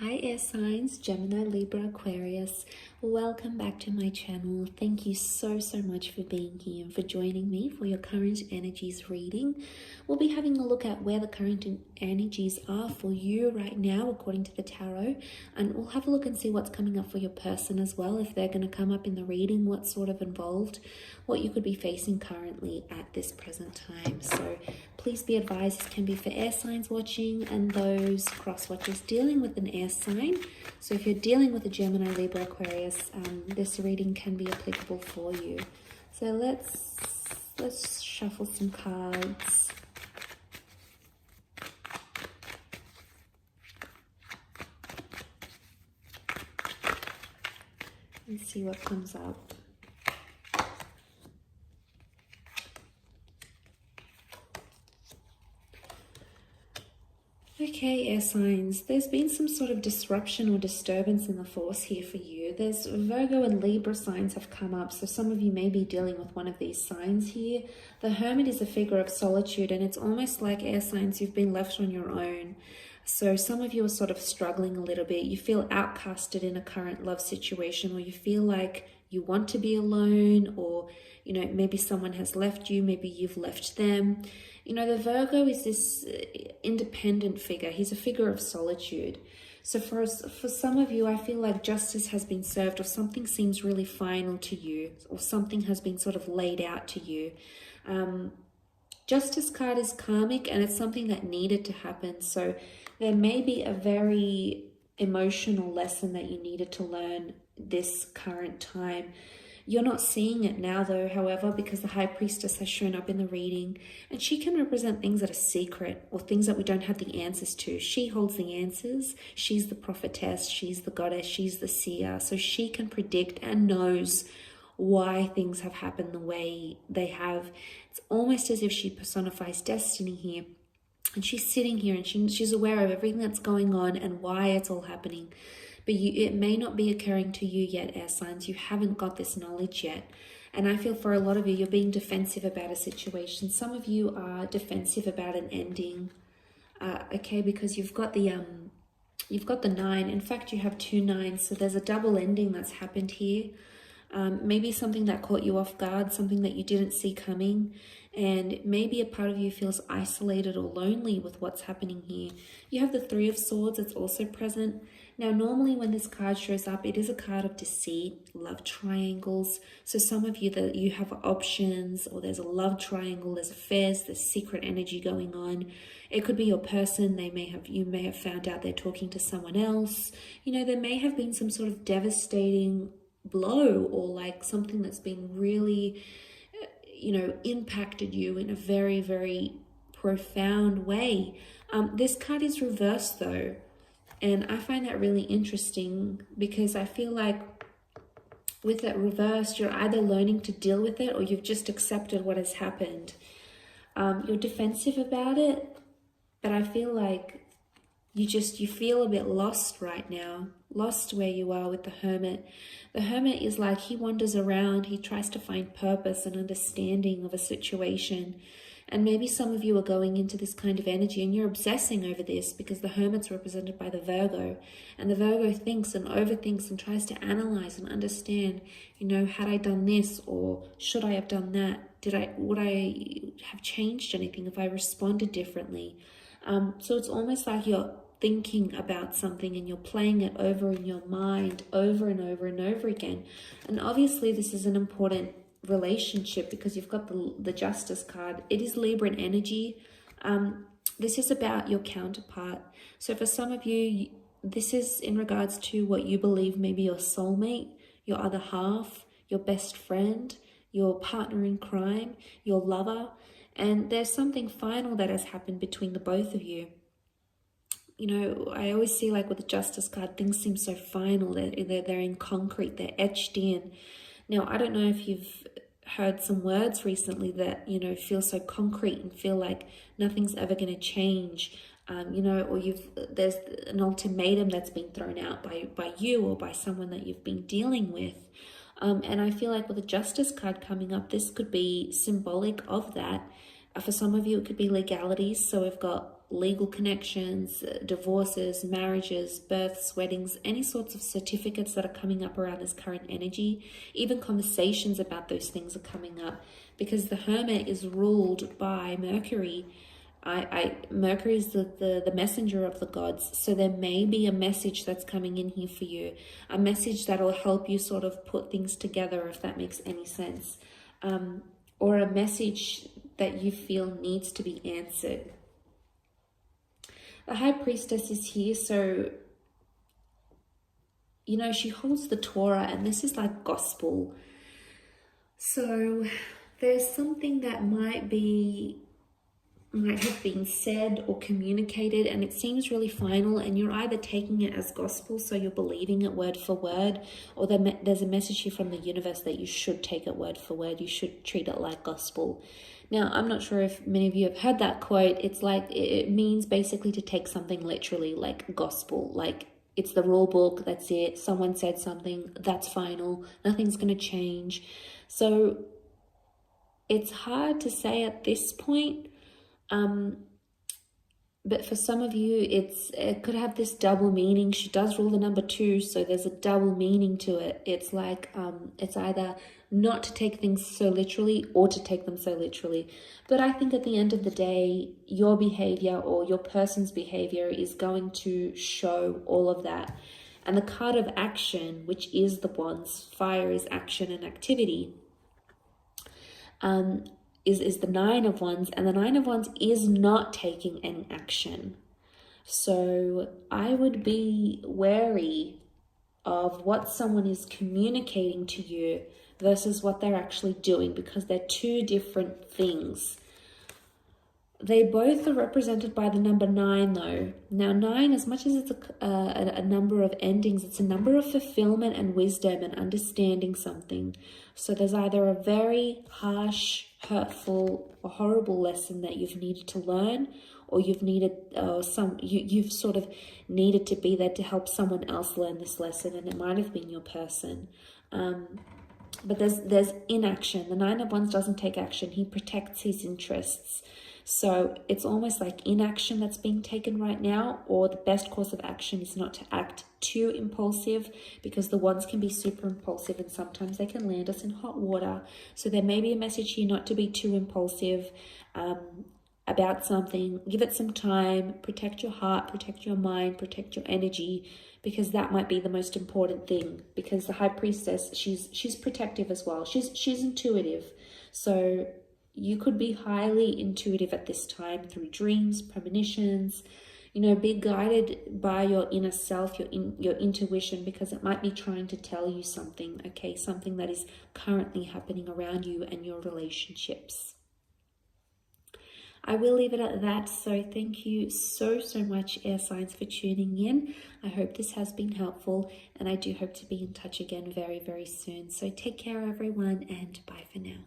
Hi air signs, Gemini, Libra, Aquarius. Welcome back to my channel. Thank you so much for being here and for joining me for your current energies reading. We'll be having a look at where the current energies are for you right now according to the tarot, and we'll have a look and see what's coming up for your person as well, if they're going to come up in the reading, what's sort of involved, what you could be facing currently at this present time. So please be advised, this can be for air signs watching and those cross watchers dealing with an air sign. So if you're dealing with a Gemini, Libra, Aquarius, this reading can be applicable for you. So let's shuffle some cards. And see what comes up. Okay, air signs, there's been some sort of disruption or disturbance in the force here for you. There's Virgo and Libra signs have come up, so some of you may be dealing with one of these signs here. The Hermit is a figure of solitude, and it's almost like air signs, you've been left on your own. So some of you are sort of struggling a little bit. You feel outcasted in a current love situation, or you feel like you want to be alone, or maybe someone has left you, maybe you've left them. The Virgo is this independent figure. He's a figure of solitude. So for some of you, I feel like justice has been served, or something seems really final to you, or something has been sort of laid out to you. Justice card is karmic, and it's something that needed to happen. So there may be a very emotional lesson that you needed to learn this current time. You're not seeing it now though, however, because the High Priestess has shown up in the reading, and she can represent things that are secret or things that we don't have the answers to. She holds the answers. She's the prophetess, she's the goddess, she's the seer. So she can predict and knows why things have happened the way they have. It's almost as if she personifies destiny here. And she's sitting here and she's aware of everything that's going on and why it's all happening. But it may not be occurring to you yet, air signs. You haven't got this knowledge yet. And I feel for a lot of you, you're being defensive about a situation. Some of you are defensive about an ending, okay, because you've got the 9. In fact, you have 2 9s, so there's a double ending that's happened here. Maybe something that caught you off guard, something that you didn't see coming, and maybe a part of you feels isolated or lonely with what's happening here. You have the 3 of Swords, it's also present. Now, normally when this card shows up, it is a card of deceit, love triangles. So some of you, that you have options, or there's a love triangle, there's affairs, there's secret energy going on. It could be your person. You may have found out they're talking to someone else. There may have been some sort of devastating blow, or like something that's been really impacted you in a very, very profound way. This card is reversed though, and I find that really interesting, because I feel like with it reversed, you're either learning to deal with it, or you've just accepted what has happened. You're defensive about it, but I feel like you feel a bit lost right now, lost where you are with the Hermit. The Hermit is like, he wanders around, he tries to find purpose and understanding of a situation. And maybe some of you are going into this kind of energy and you're obsessing over this, because the Hermit's represented by the Virgo. And the Virgo thinks and overthinks and tries to analyze and understand, had I done this, or should I have done that? Would I have changed anything if I responded differently? So it's almost like you're thinking about something and you're playing it over in your mind over and over and over again. And obviously this is an important relationship, because you've got the Justice card. It is Libran energy. This is about your counterpart. So for some of you, this is in regards to what you believe maybe your soulmate, your other half, your best friend, your partner in crime, your lover. And there's something final that has happened between the both of you. I always see, like with the Justice card, things seem so final. They're in concrete, they're etched in. Now, I don't know if you've heard some words recently that, feel so concrete and feel like nothing's ever going to change. Or there's an ultimatum that's been thrown out by you or by someone that you've been dealing with. And I feel like with the Justice card coming up, this could be symbolic of that. For some of you, it could be legalities. So we've got legal connections, divorces, marriages, births, weddings, any sorts of certificates that are coming up around this current energy. Even conversations about those things are coming up, because the Hermit is ruled by Mercury. Mercury is the messenger of the gods, so there may be a message that's coming in here for you, a message that will help you sort of put things together, if that makes any sense, or a message that you feel needs to be answered. The High Priestess is here, so you know, she holds the Torah, and this is like gospel. So there's something that might have been said or communicated, and it seems really final, and you're either taking it as gospel, so you're believing it word for word, or there's a message here from the universe that you should take it word for word. You should treat it like gospel. Now, I'm not sure if many of you have heard that quote. It's like, it means basically to take something literally, like gospel, like it's the rule book, that's it. Someone said something, that's final, nothing's going to change. So it's hard to say at this point. But for some of you, it could have this double meaning. She does rule the number 2, so there's a double meaning to it. It's like, it's either not to take things so literally or to take them so literally. But I think at the end of the day, your behavior or your person's behavior is going to show all of that. And the card of action, which is the Wands, fire is action and activity, is the Nine of Wands, and the Nine of Wands is not taking any action. So I would be wary of what someone is communicating to you versus what they're actually doing, because they're two different things. They both are represented by the number 9 though. Now 9, as much as it's a number of endings, it's a number of fulfillment and wisdom and understanding something. So there's either a very harsh, hurtful, or horrible lesson that you've needed to learn, or you've needed you've sort of needed to be there to help someone else learn this lesson, and it might have been your person. But there's inaction. The Nine of Wands doesn't take action. He protects his interests. So it's almost like inaction that's being taken right now, or the best course of action is not to act too impulsive, because the Wands can be super impulsive and sometimes they can land us in hot water. So there may be a message here not to be too impulsive about something. Give it some time, protect your heart, protect your mind, protect your energy, because that might be the most important thing. Because the High Priestess, she's protective as well. She's intuitive. So you could be highly intuitive at this time through dreams, premonitions. You know, be guided by your inner self, your intuition, because it might be trying to tell you something, okay? Something that is currently happening around you and your relationships. I will leave it at that. So thank you so much, air signs, for tuning in. I hope this has been helpful, and I do hope to be in touch again very, very soon. So take care, everyone, and bye for now.